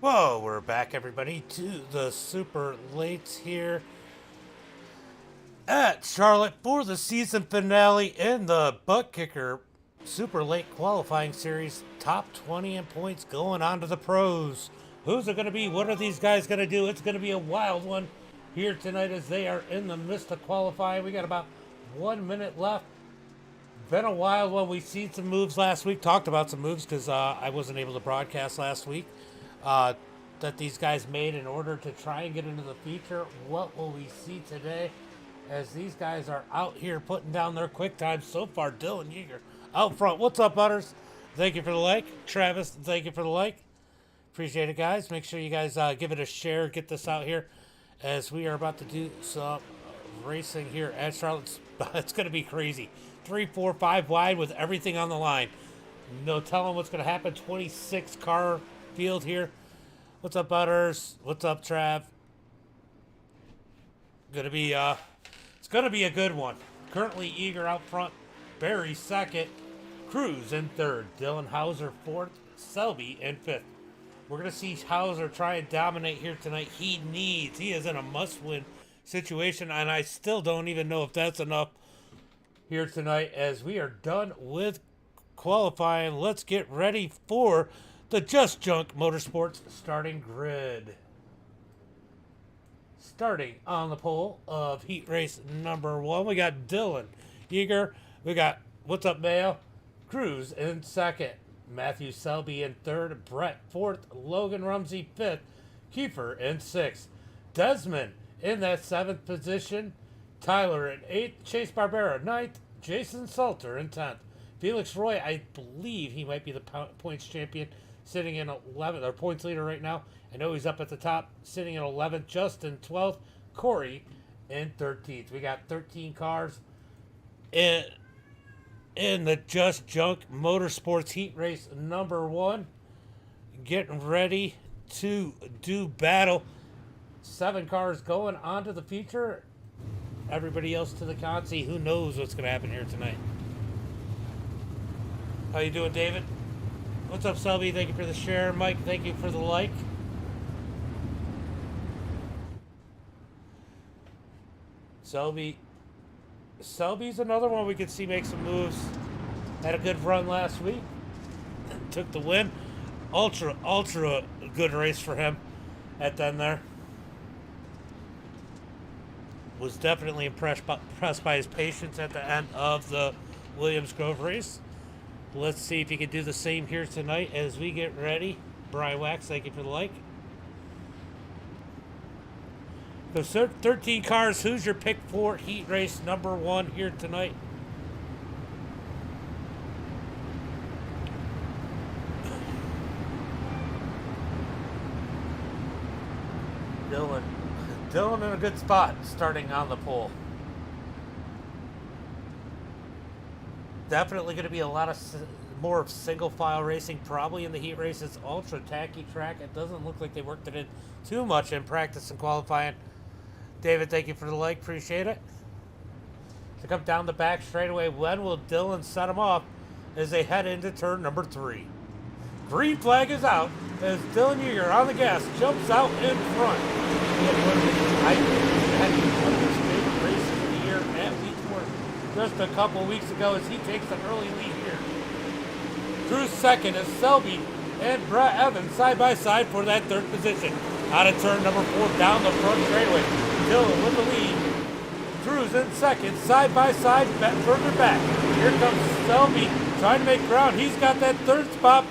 Whoa, we're back, everybody, to the Super Lates here at Charlotte for the season finale in the Buttkicker Super Late Qualifying Series. Top 20 in points going on to the pros. Who's it going to be? What are these guys going to do? It's going to be a wild one here tonight as they are in the midst of qualifying. We got about 1 minute left. Been a wild one. We've seen some moves last week. Talked about some moves because I wasn't able to broadcast last week. That these guys made in order to try and get into the feature. What will we see today as these guys are out here putting down their quick times? So far, Dylan Yeager out front. What's up, Butters? Thank you for the like. Travis, thank you for the like. Appreciate it, guys. Make sure you guys give it a share. Get this out here as we are about to do some racing here at Charlotte. It's going to be crazy. 3, 4, 5 wide with everything on the line. No telling what's going to happen. 26 car field here. What's up, Butters? What's up, Trav? It's gonna be a good one. Currently, Eager out front, Barry second, Cruz in third, Dylan Hauser fourth, Selby in fifth. We're gonna see Hauser try and dominate here tonight. He is in a must-win situation, and I still don't even know if that's enough here tonight. As we are done with qualifying, let's get ready for the Just Junk Motorsports starting grid. Starting on the pole of heat race number 1, we got Dylan Yeager. We got, what's up, Mayo? Cruz in second. Matthew Selby in third. Brett fourth. Logan Rumsey fifth. Kiefer in sixth. Desmond in that seventh position. Tyler in eighth. Chase Barbera ninth. Jason Salter in 10th. Felix Roy, I believe he might be the points champion, sitting in 11th, or points leader right now. I know he's up at the top, sitting in 11th. Justin 12th. Corey in 13th. We got 13 cars in the Just Junk Motorsports Heat Race number 1. Getting ready to do battle. 7 cars going onto the feature. Everybody else to the consi. Who knows what's going to happen here tonight? How you doing, David? What's up, Selby? Thank you for the share. Mike, thank you for the like. Selby's another one we could see make some moves. Had a good run last week. Took the win. Ultra good race for him at the end there. Was definitely impressed by his patience at the end of the Williams Grove race. Let's see if he can do the same here tonight as we get ready. Brian Wax, thank you for the like. So 13 cars, who's your pick for heat race number 1 here tonight? Dylan in a good spot starting on the pole. Definitely going to be a lot of more single file racing, probably in the heat race. It's ultra tacky track. It doesn't look like they worked it in too much in practice and qualifying. David, thank you for the like. Appreciate it. To come down the back straightaway, when will Dylan set them off as they head into turn number 3? Green flag is out as Dylan Yeager on the gas jumps out in front. I had one of his favorite races of the year at Leechworth just a couple weeks ago as he takes an early lead here. Cruz second as Selby and Brett Evans side by side for that third position. Out of turn number 4 down the front straightaway. Dylan with the lead. Cruz in second, side by side, further back. Here comes Selby trying to make ground. He's got that third spot.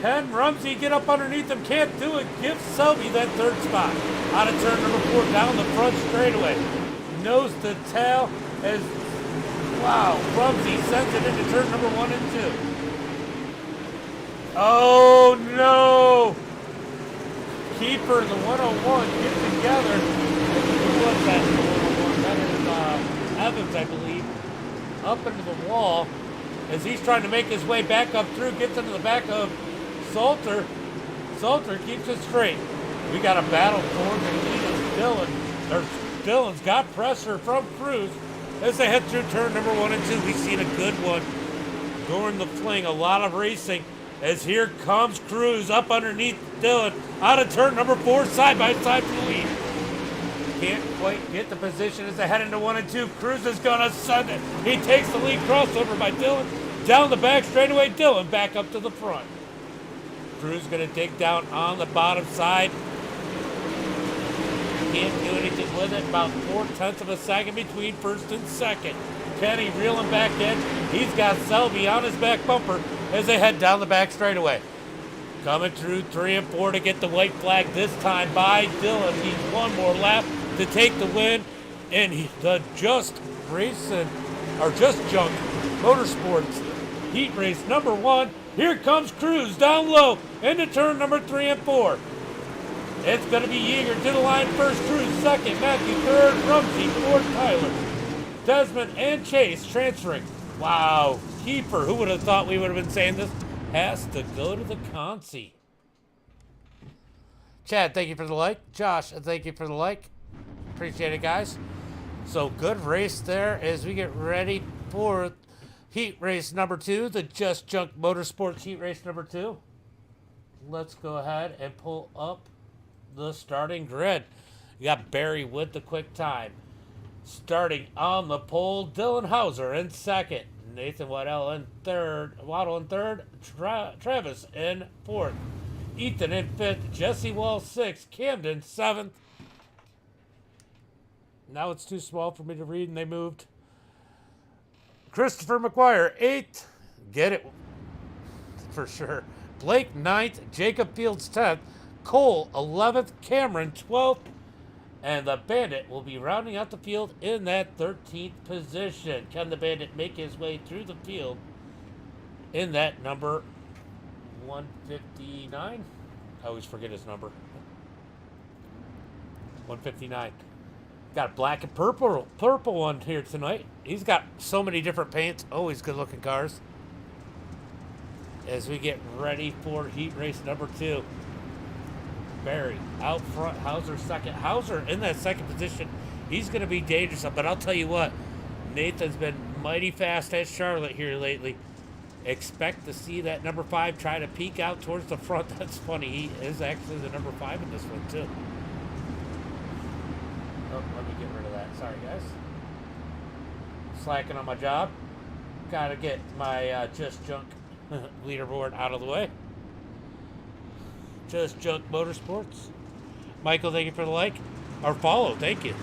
Can Rumsey get up underneath him? Can't do it. Gives Selby that third spot. Out of turn number 4 down the front straightaway. Nose to tail as, wow, Rumsey sends it into turn number 1 and 2. Oh no! Keeper, the 101, get together. Who was that in the 101? That is Evans, I believe. Up into the wall as he's trying to make his way back up through, gets into the back of Salter. Salter keeps it straight. We got a battle for the lead of Dylan's got pressure from Cruz as they head through turn number 1 and 2. We've seen a good one during the fling. A lot of racing as here comes Cruz up underneath Dillon out of turn number 4, side by side for the lead. Can't quite get the position as they head into 1 and 2. Cruz is going to send it. He takes the lead, crossover by Dillon. Down the back straightaway, Dillon back up to the front. Cruz going to dig down on the bottom side. Can't do anything with it. About 0.4 of a second between first and second. Kenny reeling back in. He's got Selby on his back bumper as they head down the back straightaway. Coming through 3 and 4 to get the white flag this time by Dillon. He's one more lap to take the win. And the Just Racing, or Just Junk Motorsports Heat Race number 1. Here comes Cruz down low into turn number 3 and 4. It's going to be Yeager to the line first, Cruz second, Matthew third, Rumsey fourth, Tyler. Desmond and Chase transferring. Wow, keeper, who would have thought we would have been saying this, has to go to the consi. Chad, thank you for the like. Josh, thank you for the like. Appreciate it, guys. So good race there as we get ready for heat race number 2, the Just Junk Motorsports heat race number 2. Let's go ahead and pull up the starting grid. You got Barry with the quick time. Starting on the pole, Dylan Hauser in second. Nathan Waddell in third. Travis in fourth. Ethan in fifth. Jesse Wall sixth. Camden seventh. Now it's too small for me to read and they moved. Christopher McGuire, 8th. Get it for sure. Blake, 9th. Jacob Fields, 10th. Cole, 11th. Cameron, 12th. And the Bandit will be rounding out the field in that 13th position. Can the Bandit make his way through the field in that number 159? I always forget his number. 159. Got a black and purple one here tonight. He's got so many different paints. Always good looking cars. As we get ready for heat race number 2. Barry out front, Hauser second. Hauser in that second position. He's going to be dangerous, but I'll tell you what, Nathan's been mighty fast at Charlotte here lately. Expect to see that number 5 try to peek out towards the front. That's funny. He is actually the number 5 in this one, too. Oh, let me get rid of that. Sorry, guys. Slacking on my job. Got to get my Just Junk leaderboard out of the way. Just Junk Motorsports. Michael, thank you for the like. Or follow, thank you.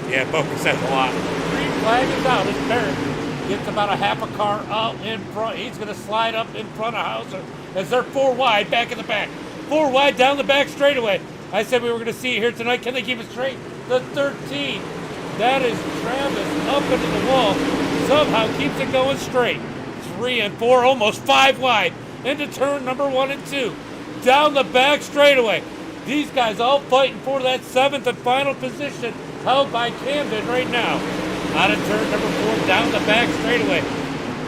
Yeah, Focus says a lot. Green flag is out. It's Barrett. Gets about a half a car out in front. He's going to slide up in front of Hauser as they're 4 wide back in the back. 4 wide down the back straightaway. I said we were going to see it here tonight. Can they keep it straight? The 13. That is Travis up into the wall. Somehow keeps it going straight. 3 and 4, almost 5 wide. Into turn number 1 and 2. Down the back straightaway. These guys all fighting for that 7th and final position held by Camden right now. Out of turn number 4, down the back straightaway.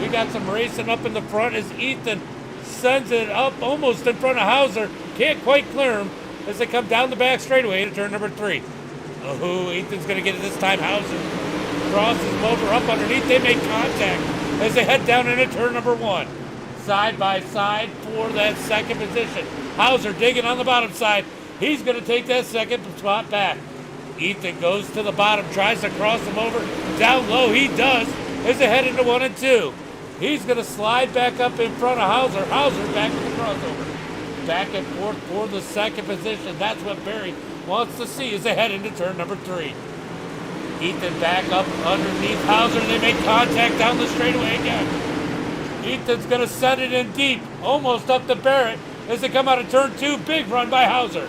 We got some racing up in the front as Ethan sends it up almost in front of Hauser. Can't quite clear him as they come down the back straightaway into turn number 3. Oh, Ethan's going to get it this time. Hauser crosses him over up underneath. They make contact as they head down into turn number 1. Side by side for that second position. Hauser digging on the bottom side. He's going to take that second spot back. Ethan goes to the bottom, tries to cross him over. Down low, he does, as they head into 1 and 2. He's going to slide back up in front of Hauser. Hauser back with the crossover. Back and forth for the second position. That's what Barry wants to see as they head into turn number 3. Ethan back up underneath Hauser. They make contact down the straightaway again. Ethan's going to set it in deep, almost up to Barrett as they come out of turn 2. Big run by Hauser.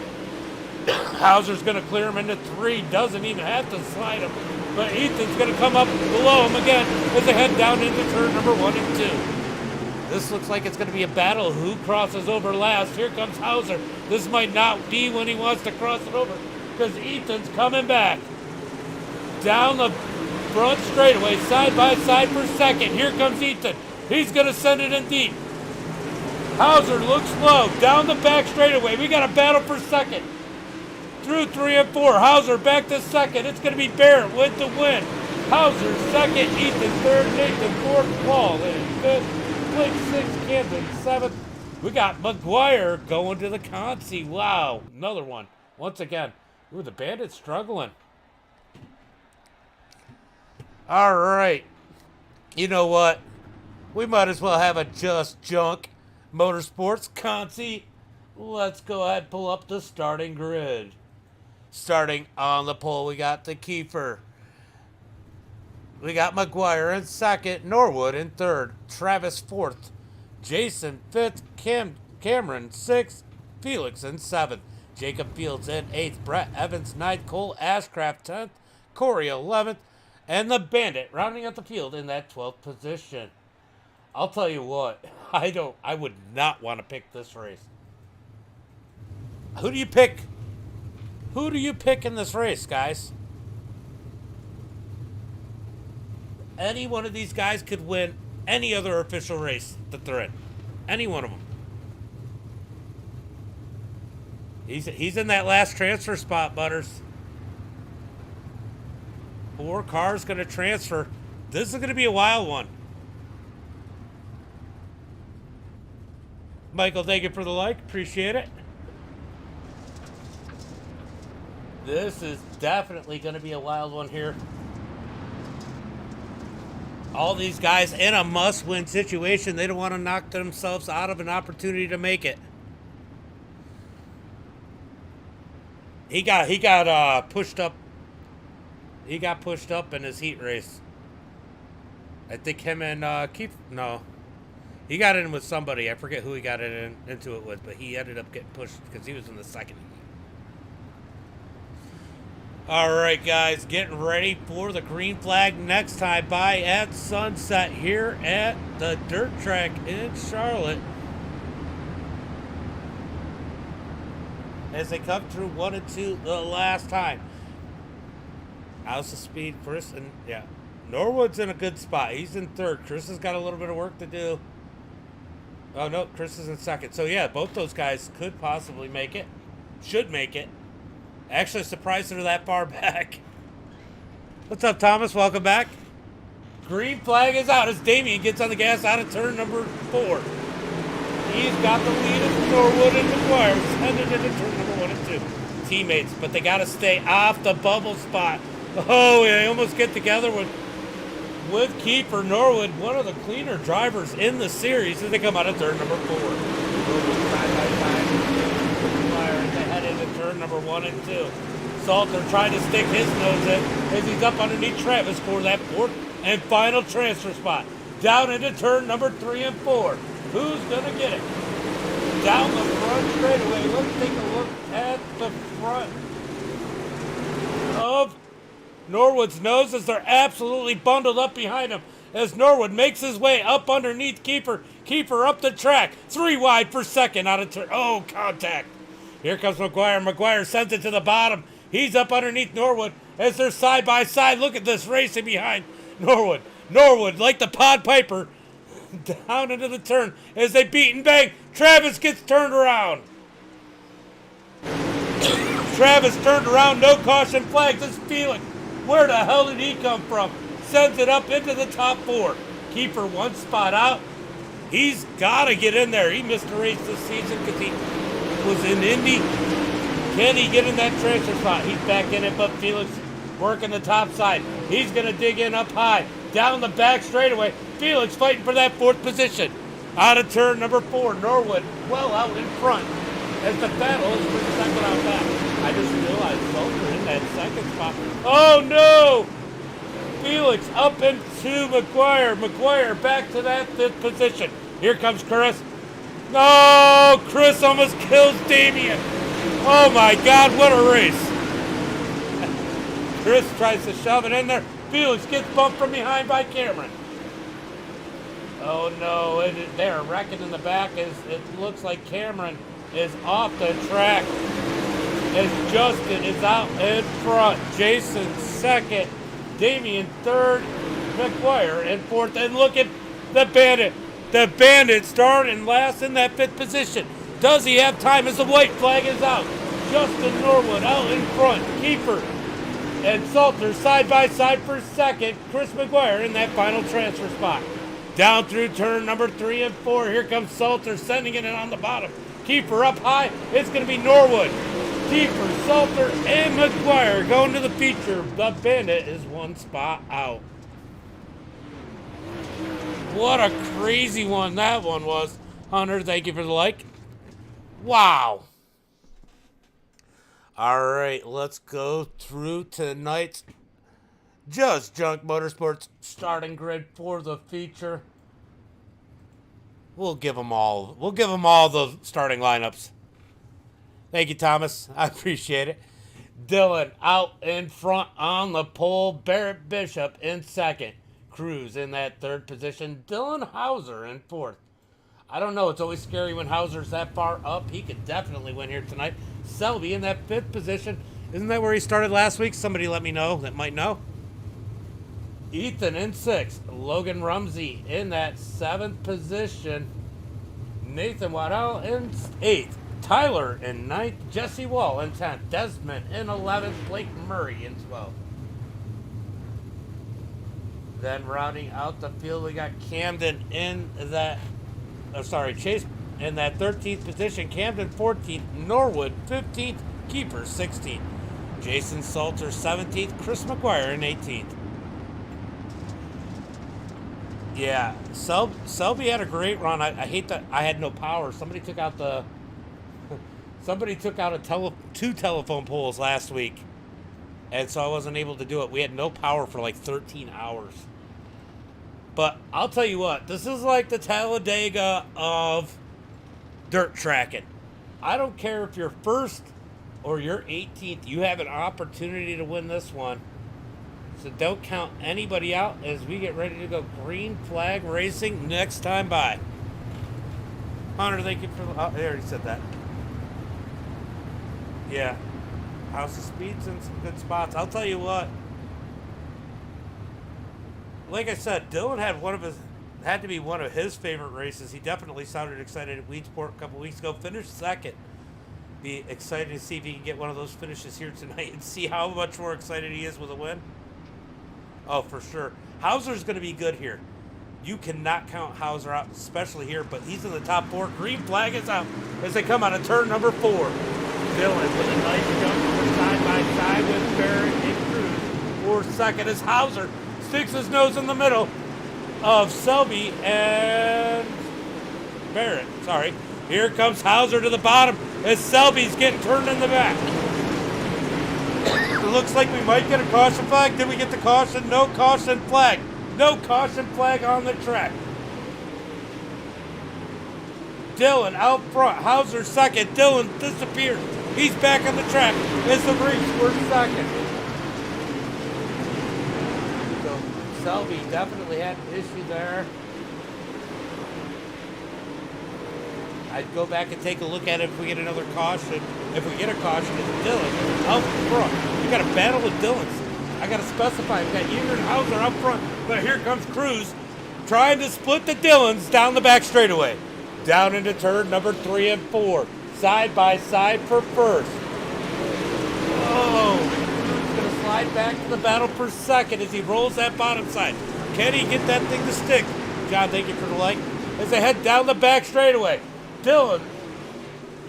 Hauser's going to clear him into 3. Doesn't even have to slide him. But Ethan's going to come up below him again as they head down into turn number 1 and 2. This looks like it's going to be a battle. Who crosses over last? Here comes Hauser. This might not be when he wants to cross it over because Ethan's coming back. Down the front straightaway, side by side for second. Here comes Ethan. He's going to send it in deep. Hauser looks low. Down the back straightaway. We got a battle for second. Through 3 and 4. Hauser back to second. It's going to be Barrett with the win. Hauser second. Ethan third. Nathan fourth. Paul in fifth. Blake 6th, Camden 7th. We got McGuire going to the Consi. Wow, another one. Once again, ooh, the Bandits struggling. All right. You know what? We might as well have a Just Junk Motorsports Consi. Let's go ahead and pull up the starting grid. Starting on the pole, we got the Kiefer. We got McGuire in second, Norwood in third, Travis fourth, Jason fifth, Cameron sixth, Felix in seventh, Jacob Fields in eighth, Brett Evans ninth, Cole Ashcraft 10th, Corey 11th, and the Bandit rounding out the field in that 12th position. I'll tell you what, I would not want to pick this race. Who do you pick? Who do you pick in this race, guys? Any one of these guys could win any other official race that they're in. Any one of them. He's in that last transfer spot, Butters. 4 cars going to transfer. This is going to be a wild one. Michael, thank you for the like. Appreciate it. This is definitely going to be a wild one here. All these guys in a must-win situation. They don't want to knock themselves out of an opportunity to make it. He got pushed up. He got pushed up in his heat race. I think him and Keith. No, he got in with somebody. I forget who he got into it with, but he ended up getting pushed because he was in the second heat. All right, guys, getting ready for the green flag next time by at sunset here at the dirt track in Charlotte. As they come through 1 and 2 the last time. How's the speed, Chris? And yeah, Norwood's in a good spot. He's in third. Chris has got a little bit of work to do. Oh, no, Chris is in second. So, yeah, both those guys could possibly make it. Should make it. Actually surprised they're that far back. What's up, Thomas? Welcome back. Green flag is out as Damian gets on the gas out of turn number 4. He's got the lead as Norwood and McGuire headed into turn number 1 and 2. Teammates, but they got to stay off the bubble spot. Oh, they almost get together with Kiefer. Norwood, one of the cleaner drivers in the series, as they come out of turn number 4. Side by side. They head into turn number 1 and 2. Salter trying to stick his nose in as he's up underneath Travis for that 4th and final transfer spot. Down into turn number 3 and 4. Who's going to get it? Down the front straightaway. Let's take a look at the front of Norwood's nose as they're absolutely bundled up behind him. As Norwood makes his way up underneath Kiefer. Kiefer up the track. 3 wide for second out of turn. Oh, contact. Here comes McGuire. McGuire sends it to the bottom. He's up underneath Norwood as they're side by side. Look at this racing behind Norwood. Norwood, like the Pod Piper, down into the turn as they beat and bang. Travis gets turned around. Travis turned around. No caution flags. It's Felix. Where the hell did he come from? Sends it up into the top 4. Keeper 1 spot out. He's got to get in there. He missed a race this season because he was in Indy. Can he get in that transfer spot? He's back in it, but Felix working the top side. He's going to dig in up high. Down the back straightaway. Felix fighting for that 4th position. Out of turn number 4. Norwood well out in front as the battle is for the second out back. I just realized Salter in that second spot. Oh no! Felix up into McGuire. McGuire back to that 5th position. Here comes Chris. No! Chris almost kills Damian. Oh my God, what a race. Chris tries to shove it in there. Felix gets bumped from behind by Cameron. Oh no, they're wrecking in the back as it looks like Cameron is off the track. As Justin is out in front. Jason 2nd. Damian 3rd. McGuire in 4th. And look at the Bandit. The Bandit starting last in that 5th position. Does he have time as the white flag is out? Justin Norwood out in front. Kiefer and Salter side by side for 2nd. Chris McGuire in that final transfer spot. Down through turn number 3 and 4. Here comes Salter sending it in on the bottom. Keeper up high. It's going to be Norwood. Keeper, Salter, and McGuire going to the feature. The Bandit is 1 spot out. What a crazy one that one was. Hunter, thank you for the like. Wow. All right, let's go through tonight's Just Junk Motorsports starting grid for the feature. We'll give them all the starting lineups. Thank you, Thomas. I appreciate it. Dylan out in front on the pole. Barrett Bishop in second. Cruz in that third position. Dylan Hauser in fourth. I don't know. It's always scary when Hauser's that far up. He could definitely win here tonight. Selby in that fifth position. Isn't that where he started last week? Somebody let me know that might know. Ethan in sixth. Logan Rumsey in that seventh position. Nathan Waddell in eighth. Tyler in ninth. Jesse Wall in 10th. Desmond in 11th. Blake Murray in 12th. Then rounding out the field, we got Camden in that, Chase in that 13th position. Camden 14th. Norwood 15th. Keeper 16th. Jason Salter 17th. Chris McGuire in 18th. Yeah, Selby had a great run. I hate that I had no power. Somebody took out two telephone poles last week, and so I wasn't able to do it. We had no power for like 13 hours. But I'll tell you what, this is like the Talladega of dirt tracking. I don't care if you're first or you're 18th. You have an opportunity to win this one. So don't count anybody out as we get ready to go green flag racing next time by. Hunter, thank you for the... I already said that. Yeah. House of Speed's in some good spots. I'll tell you what. Like I said, Dylan had to be one of his favorite races. He definitely sounded excited at Weedsport a couple weeks ago. Finished second. Be excited to see if he can get one of those finishes here tonight and see how much more excited he is with a win. Oh, for sure. Hauser's going to be good here. You cannot count Hauser out, especially here, but he's in the top four. Green flag is out as they come out of turn number 4. Dylan with a nice jump side by side with Barrett and Cruz. For second as Hauser sticks his nose in the middle of Selby and Barrett. Sorry. Here comes Hauser to the bottom as Selby's getting turned in the back. It looks like we might get a caution flag. Did we get the caution? No caution flag. No caution flag on the track. Dylan out front. Hauser second. Dylan disappears. He's back on the track as the Reefs were second. So Selby definitely had an issue there. I'd go back and take a look at it if we get another caution. If we get a caution, it's Dylan out front. We got a battle with Dylan's. I got to specify. We got Eager and Hauser up front. But here comes Cruz trying to split the Dylans down the back straightaway. Down into turn number 3 and 4. Side by side for first. Oh, he's going to slide back to the battle for second as he rolls that bottom side. Can he get that thing to stick? John, thank you for the like. As they head down the back straightaway. Dylan,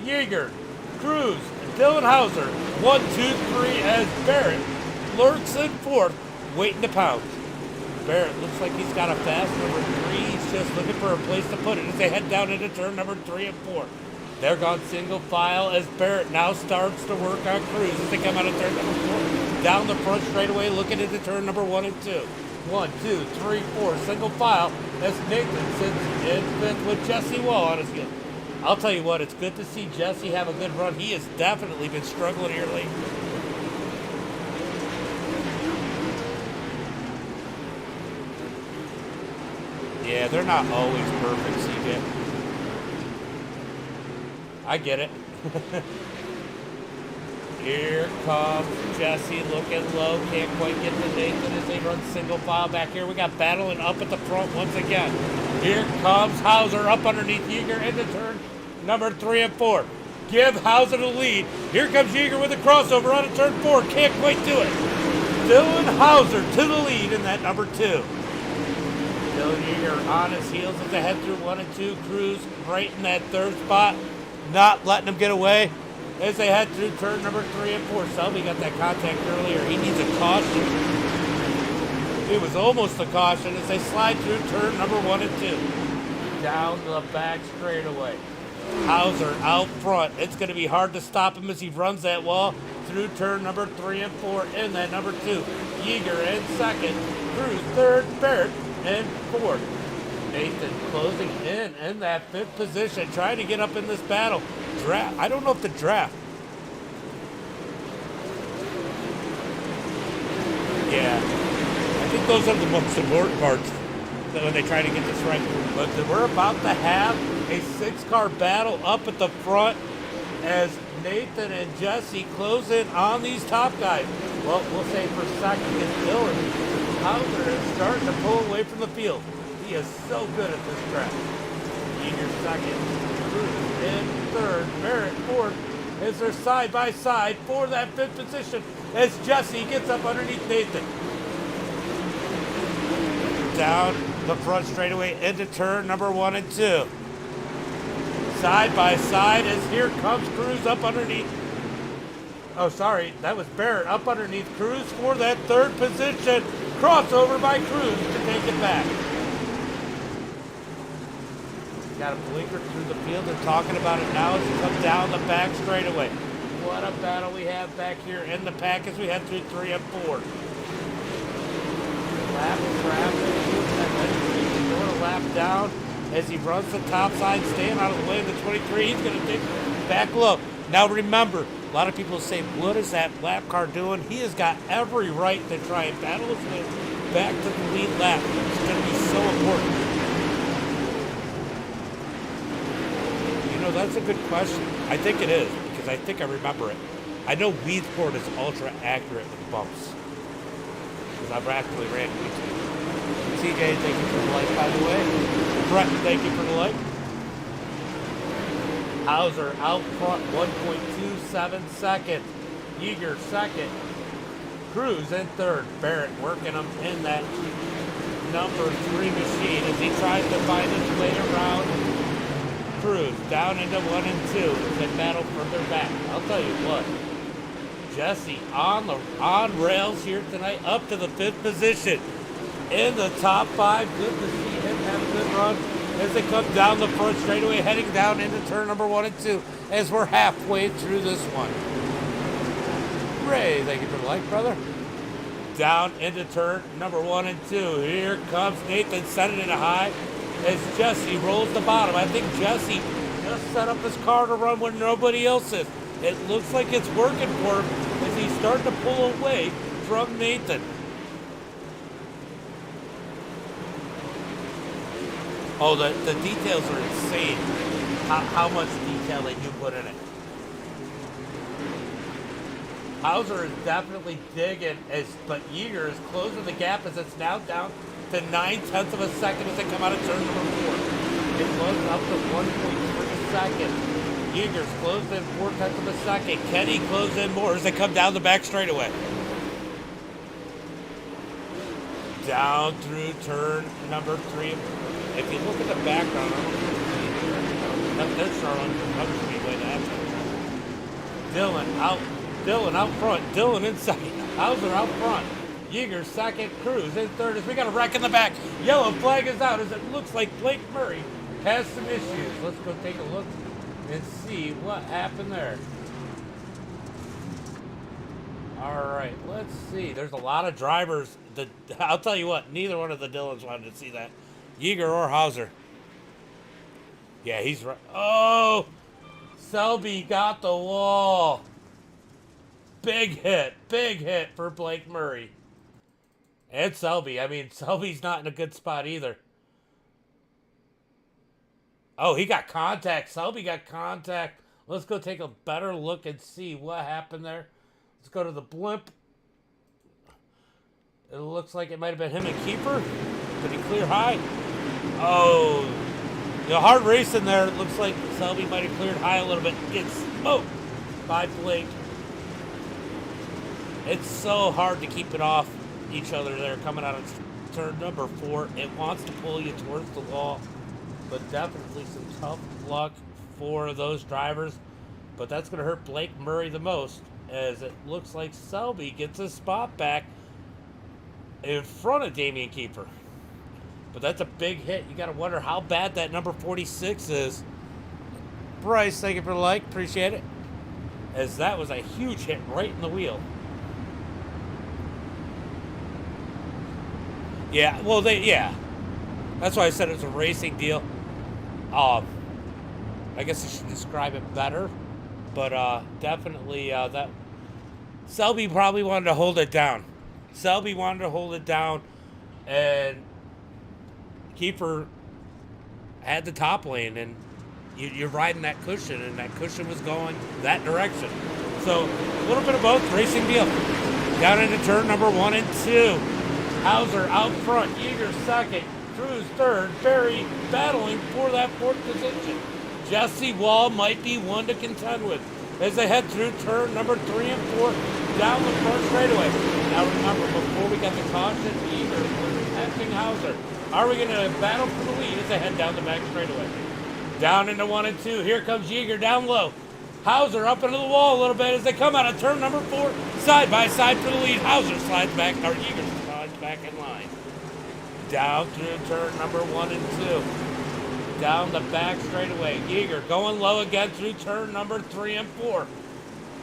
Yeager, Cruz, and Dylan Hauser. 1, 2, 3 as Barrett lurks in fourth, waiting to pounce. Barrett looks like he's got a fast number 3. He's just looking for a place to put it as they head down into turn number 3 and 4. They're gone single file as Barrett now starts to work on Cruz as they come out of turn number 4. Down the front straightaway, looking into turn number 1 and 2. 1, 2, 3, 4, single file as Nathan sits in fifth with Jesse Wall on his heel. I'll tell you what, it's good to see Jesse have a good run. He has definitely been struggling here lately. Yeah, they're not always perfect, CJ. I get it. Here comes Jesse looking low. Can't quite get to Nathan as they run single file back here. We got battling up at the front once again. Here comes Hauser up underneath Yeager into turn number 3 and 4. Give Hauser the lead. Here comes Yeager with a crossover on turn 4. Can't quite do it. Dylan Hauser to the lead in that number 2. Dylan Yeager on his heels as they head through 1 and 2. Cruz right in that third spot, not letting them get away as they head through turn number 3 and 4. Selby got that contact earlier. He needs a caution. It was almost a caution as they slide through turn number 1 and 2. Down the back straightaway. Hauser out front. It's going to be hard to stop him as he runs that wall through turn number 3 and 4 in that number 2. Yeager in second. Cruz third. Barrett in fourth. Nathan closing in that 5th position, trying to get up in this battle. Draft. I don't know if the draft. Yeah. I think those are the most important parts when they try to get this right. But we're about to have a 6-car battle up at the front as Nathan and Jesse close in on these top guys. Well, we'll say for second is Dylan. Hauser is starting to pull away from the field. He is so good at this track. Yeager second. Cruz in third. Barrett fourth. As they're side by side for that 5th position as Jesse gets up underneath Nathan. Down the front straightaway into turn number 1 and 2. Side by side as here comes Cruz up underneath. Oh, sorry, that was Barrett up underneath Cruz for that 3rd position. Crossover by Cruz to take it back. Got a blinker through the field. They're talking about it now as we come down the back straightaway. What a battle we have back here in the pack as we head through 3 and 4. Lap traffic. Going a lap down as he runs the top side, staying out of the way of the 23. He's going to take back low. Now remember, a lot of people say, what is that lap car doing? He has got every right to try and battle his way back to the lead lap. It's going to be so important. You know, that's a good question. I think it is, because I think I remember it. I know Weedsport is ultra accurate with the bumps. Because I've actually ran Weedsport. TJ, thank you for the like, by the way. Brett, thank you for the like. Hauser out front, 1.27 seconds. Yeager second. Cruz in third. Barrett working him in that number 3 machine as he tries to find his way around Cruz down into 1 and 2 as they battle further back. I'll tell you what, Jesse on rails here tonight, up to the 5th position in the top 5. Good to see him have a good run as they come down the front straightaway, heading down into turn number 1 and 2 as we're halfway through this one. Ray, thank you for the like, brother. Down into turn number 1 and 2. Here comes Nathan, setting it high as Jesse rolls the bottom. I think Jesse just set up his car to run when nobody else is. It looks like it's working for him as he's starting to pull away from Nathan. Oh, the details are insane. How much detail they do put in it. Hauser is definitely digging, but Yeager is closing the gap as it's now down to 9/10 of a second as they come out of turn number 4. It closes up to 1.3 seconds. Yeager's closed in 4/10 of a second. Kenny closed in more as they come down the back straightaway. Down through turn number 3. If you look at the background, I don't know if you can see here. That's Charlotte. Another speedway. Dylan out front. Dylan in second. Hauser out front. Yeager second. Cruz in third. As we got a wreck in the back. Yellow flag is out as it looks like Blake Murray has some issues. Let's go take a look and see what happened there. All right, let's see. There's a lot of drivers. I'll tell you what, neither one of the Dylans wanted to see that. Yeager or Hauser. Yeah, he's right. Oh, Selby got the wall. Big hit for Blake Murray. And Selby. I mean, Selby's not in a good spot either. Oh, he got contact. Selby got contact. Let's go take a better look and see what happened there. Let's go to the blimp. It looks like it might have been him and Keeper. Did he clear high? Oh, the hard racing there. It looks like Selby might have cleared high a little bit. Gets smoked by Blake. It's so hard to keep it off each other there coming out of turn number 4. It wants to pull you towards the wall, but definitely some tough luck for those drivers. But that's going to hurt Blake Murray the most, as it looks like Selby gets his spot back in front of Damian Kiefer. But that's a big hit. You got to wonder how bad that number 46 is. Bryce, thank you for the like. Appreciate it. As that was a huge hit right in the wheel. Yeah, well, that's why I said it was a racing deal. I guess I should describe it better. But definitely that Selby probably wanted to hold it down. Selby wanted to hold it down, and Kiefer had the top lane, and you're riding that cushion, and that cushion was going that direction. So a little bit of both, racing deal. Down into turn number 1 and 2. Hauser out front, Yeager second, Cruz third, Barry battling for that 4th position. Jesse Wall might be one to contend with as they head through turn number 3 and 4 down the front straightaway. Now remember, before we got the caution, Yeager was passing Hauser. Are we going to battle for the lead as they head down the back straightaway? Down into 1 and 2. Here comes Yeager down low. Hauser up into the wall a little bit as they come out of turn number 4. Side by side for the lead. Hauser slides back, or Yeager slides back in line. Down through turn number 1 and 2. Down the back straightaway. Yeager going low again through turn number 3 and 4.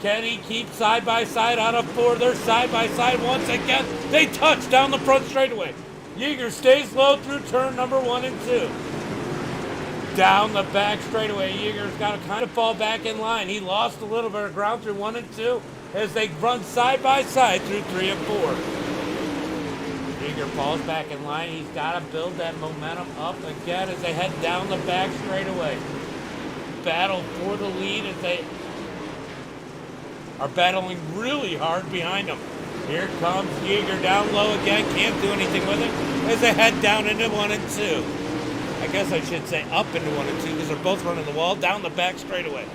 Kenny keeps side by side out of 4. They're side by side once again. They touch down the front straightaway. Yeager stays low through turn number 1 and 2. Down the back straightaway, Yeager's got to kind of fall back in line. He lost a little bit of ground through 1 and 2 as they run side by side through 3 and 4. Yeager falls back in line. He's got to build that momentum up again as they head down the back straightaway. Battle for the lead as they are battling really hard behind them. Here comes Yeager down low again. Can't do anything with it as they head down into 1 and 2. I guess I should say up into 1 and 2 because they're both running the wall down the back straightaway.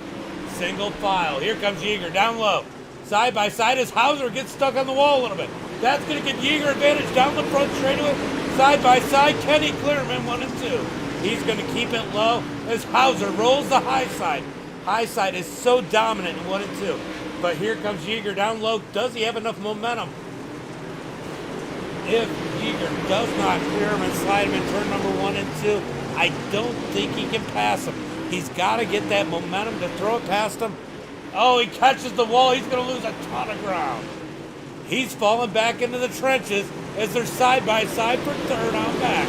Single file. Here comes Yeager down low. Side by side as Hauser gets stuck on the wall a little bit. That's going to give Yeager advantage down the front straightaway. Side by side, Kenny Clearman 1 and 2. He's going to keep it low as Hauser rolls the high side. High side is so dominant in 1 and 2. But here comes Yeager down low. Does he have enough momentum? If Yeager does not clear him and slide him in turn number 1 and 2, I don't think he can pass him. He's got to get that momentum to throw it past him. Oh, he catches the wall. He's going to lose a ton of ground. He's falling back into the trenches as they're side by side for third on back.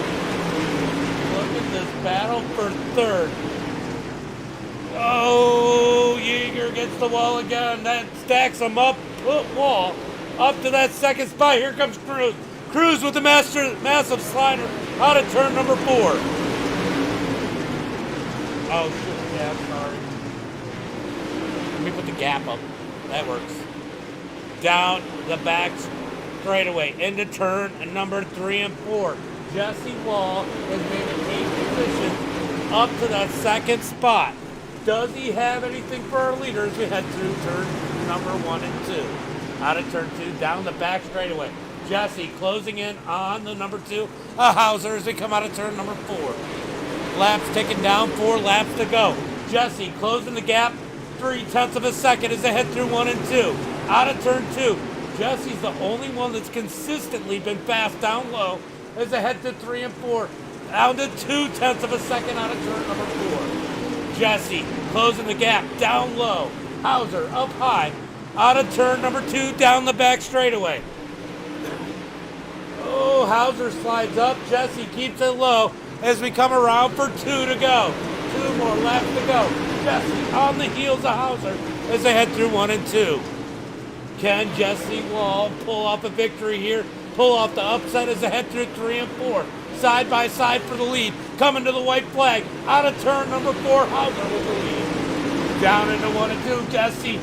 Look at this battle for third. Oh, Yeager gets the wall again. That stacks him up. Wall up to that second spot. Here comes Cruz. Cruz with the massive slider out of turn number 4. Oh, shit, yeah, I'm sorry. Let me put the gap up. That works. Down the back straightaway into turn number 3 and 4. Jesse Wall has made an 8 position up to that second spot. Does he have anything for our leader as we head through turn number 1 and 2? Out of turn 2, down the back straightaway. Jesse closing in on the number 2, Hauser, as they come out of turn number 4. Laps ticking down, 4 laps to go. Jesse closing the gap, 0.3 of a second as they head through 1 and 2. Out of turn 2, Jesse's the only one that's consistently been fast down low as they head to 3 and 4. Down to 0.2 of a second out of turn number 4. Jesse closing the gap, down low. Hauser up high, out of turn number 2, down the back straightaway. Oh, Hauser slides up. Jesse keeps it low as we come around for 2 to go. 2 more laps to go. Jesse on the heels of Hauser as they head through 1 and 2. Can Jesse Wall pull off a victory here? Pull off the upset as they head through 3 and 4. Side by side for the lead. Coming to the white flag. Out of turn number 4, Hauser with the lead. Down into 1 and 2. Jesse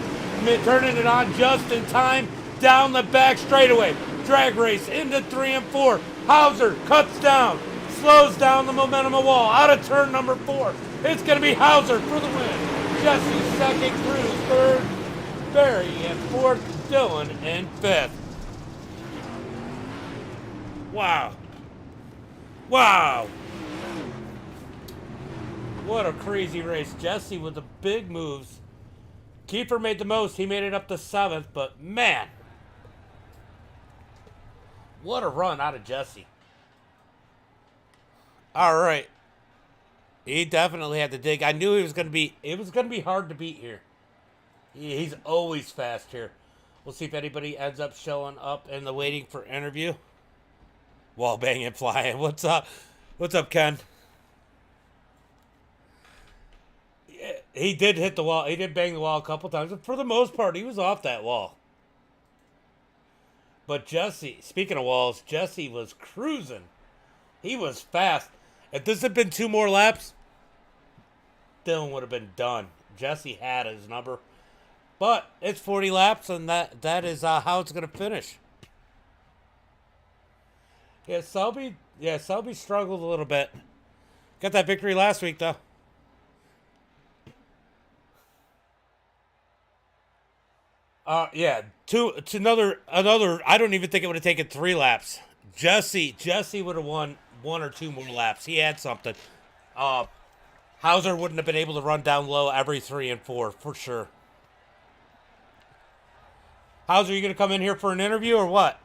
turning it on just in time. Down the back straightaway. Drag race into 3 and 4. Hauser cuts down. Slows down the momentum of Wall. Out of turn number 4. It's going to be Hauser for the win. Jesse second, Cruz third, Barry in 4th, Dylan in 5th. Wow. Wow. What a crazy race. Jesse with the big moves. Keeper made the most. He made it up to 7th, but man, what a run out of Jesse. All right. He definitely had to dig. I knew it was going to be hard to beat here. He's always fast here. We'll see if anybody ends up showing up in the waiting for interview. Wall banging flying. What's up? What's up, Ken? Yeah, he did hit the wall. He did bang the wall a couple times, but for the most part, he was off that wall. But Jesse, speaking of walls, Jesse was cruising. He was fast. If this had been 2 more laps, Dylan would have been done. Jesse had his number. But it's 40 laps, and that is how it's going to finish. Selby struggled a little bit. Got that victory last week, though. Yeah, to another. I don't even think it would have taken 3 laps. Jesse would have won 1 or 2 more laps. He had something. Uh, Hauser wouldn't have been able to run down low every 3 and 4 for sure. Hauser, you gonna come in here for an interview or what?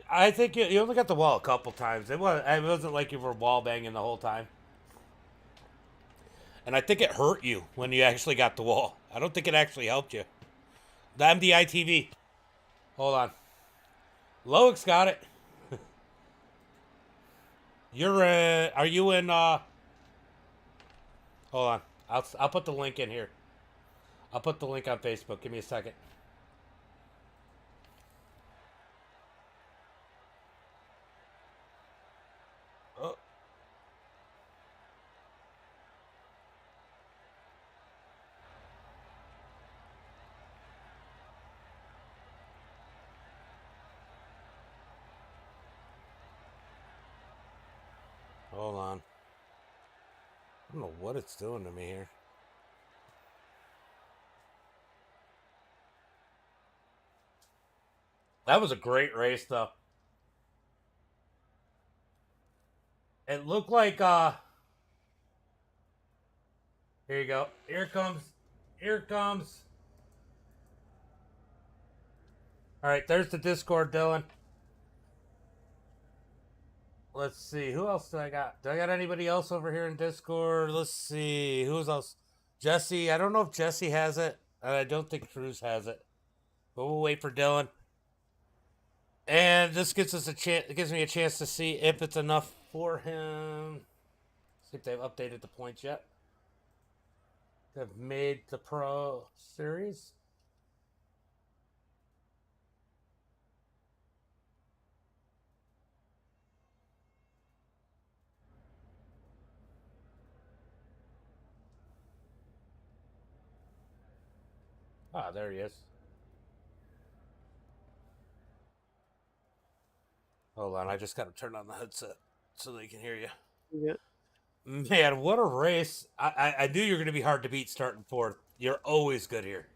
I think you only got the wall a couple times. It wasn't like you were wall banging the whole time. And I think it hurt you when you actually got the wall. I don't think it actually helped you. The MDiTV. Hold on. Loic got it. Are you in, hold on. I'll put the link in here. I'll put the link on Facebook. Give me a second. Oh, hold on. I don't know what it's doing to me here. That was a great race, though. It looked like, here you go. Here it comes. Here it comes. All right, there's the Discord, Dylan. Let's see. Who else do I got? Do I got anybody else over here in Discord? Let's see. Who's else? Jesse. I don't know if Jesse has it. I don't think Cruz has it. But we'll wait for Dylan. And this gives us a chance. It gives me a chance to see if it's enough for him. See if they've updated the points yet. They've made the Pro Series. Ah, there he is. Hold on, I just got to turn on the headset so they can hear you. Yeah. Man, what a race! I knew you were going to be hard to beat starting 4th. You're always good here.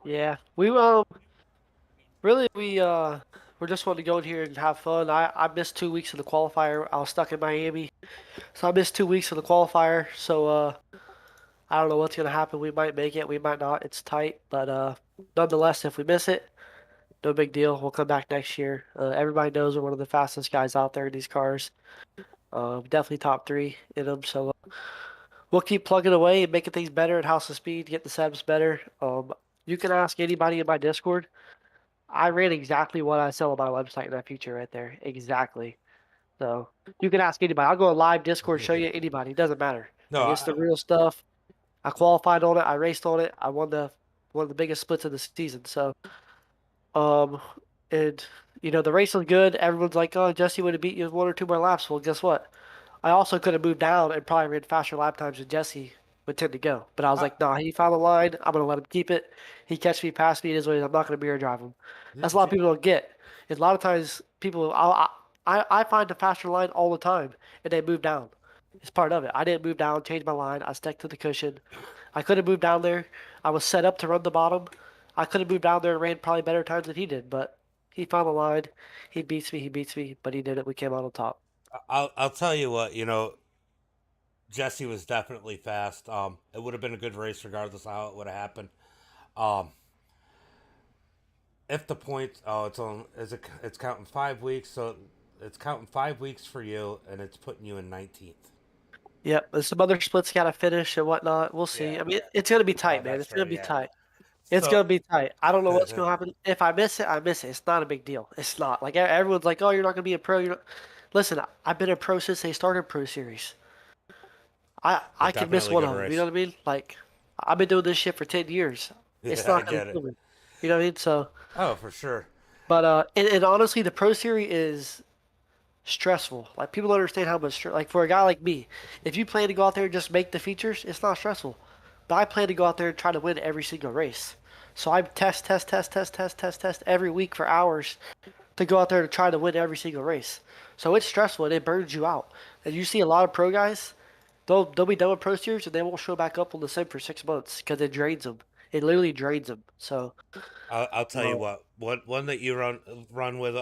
Yeah. We just wanted to go in here and have fun. I missed 2 weeks of the qualifier. I was stuck in Miami. So I missed 2 weeks of the qualifier. So I don't know what's gonna happen. We might make it, we might not. It's tight. But nonetheless, if we miss it, no big deal. We'll come back next year. Everybody knows we're one of the fastest guys out there in these cars. Definitely top 3 in them. So we'll keep plugging away and making things better at House of Speed, get the setups better. You can ask anybody in my Discord. I ran exactly what I sell on my website in that feature right there. Exactly. So you can ask anybody. I'll go on live Discord, show you anybody. It doesn't matter. No, Like it's the real stuff. I qualified on it. I raced on it. I won one of the biggest splits of the season. So um and the race was good. Everyone's like, oh, Jesse would have beat you with 1 or 2 more laps. Well, guess what? I also could have moved down and probably ran faster lap times than Jesse would tend to go. But I was like, nah, he found the line. I'm gonna let him keep it. He catch me, pass me. It is what it is. I'm not gonna mirror drive him. That's a lot of people don't get. And a lot of times people, I find the faster line all the time, and they move down. It's part of it. I didn't move down, change my line. I stuck to the cushion. I could have moved down there. I was set up to run the bottom. I could have moved down there and ran probably better times than he did, but he found the line. He beats me. He beats me, but he did it. We came out on top. I'll tell you what, Jesse was definitely fast. It would have been a good race regardless of how it would have happened. Um, if the points, oh, it's counting 5 weeks, so it's counting 5 weeks for you, and it's putting you in 19th. Yep, there's some other splits got to finish and whatnot. We'll see. Yeah. I mean, it's gonna be Oh, tight, man. that's It's gonna fair. be Yeah. tight. It's So, gonna be tight. I don't know what's gonna happen. If I miss it, I miss it. It's not a big deal. It's not. Like everyone's like, "Oh, you're not gonna be a pro." You're not... Listen, I've been a pro since they started Pro Series. I can miss definitely one good of them. You know race. what I mean? Like I've been doing this shit for 10 years. It's Yeah, I not gonna get kill it. me. You know what I mean? So, Oh, for sure. but and honestly, the Pro Series is stressful. Like people don't understand how much like for a guy like me, if you plan to go out there and just make the features, it's not stressful. But I plan to go out there and try to win every single race. So I test every week for hours to go out there to try to win every single race. So it's stressful and it burns you out. And you see a lot of pro guys, they'll be done with pro series and they won't show back up on the sim for 6 months because it drains them. It literally drains them. So I'll tell you uh, what. One that you run with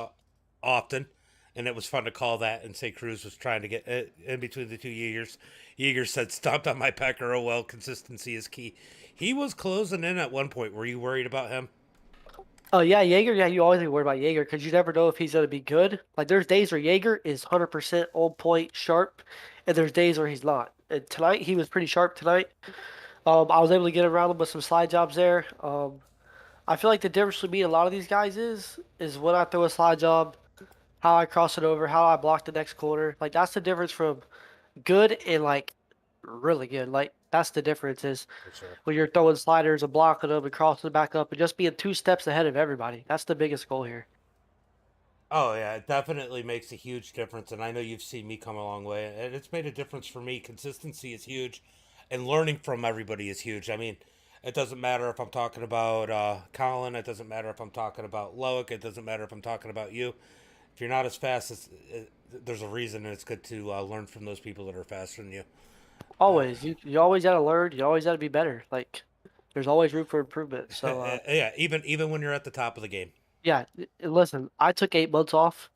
often, and it was fun to call that and say Cruz was trying to get in between the two Yeagers. Yeager said, "Stomped on my pecker. Oh well, consistency is key." He was closing in at one point. Were you worried about him? oh yeah, Jaeger. Yeah, you always be worried about Jaeger because you never know if he's gonna be good. Like there's days where Jaeger is 100% on point, sharp, and there's days where he's not. And tonight he was pretty sharp tonight. I was able to get around him with some slide jobs there. I feel like the difference between me and a lot of these guys is when I throw a slide job, how I cross it over, how I block the next corner. Like that's the difference from good and like really good. Like that's the difference is For sure. when you're throwing sliders and blocking them and crossing back up and just being 2 steps ahead of everybody. That's the biggest goal here. Oh yeah, it definitely makes a huge difference, and I know you've seen me come a long way, and it's made a difference for me. Consistency is huge, and learning from everybody is huge. I mean, it doesn't matter if I'm talking about Colin. It doesn't matter if I'm talking about Loic. It doesn't matter if I'm talking about you. If you're not as fast as, there's a reason, and it's good to learn from those people that are faster than you. Uh, Always. You always gotta learn. You always gotta be better. Like there's always room for improvement. So yeah, even when you're at the top of the game. yeah, listen, I took 8 months off.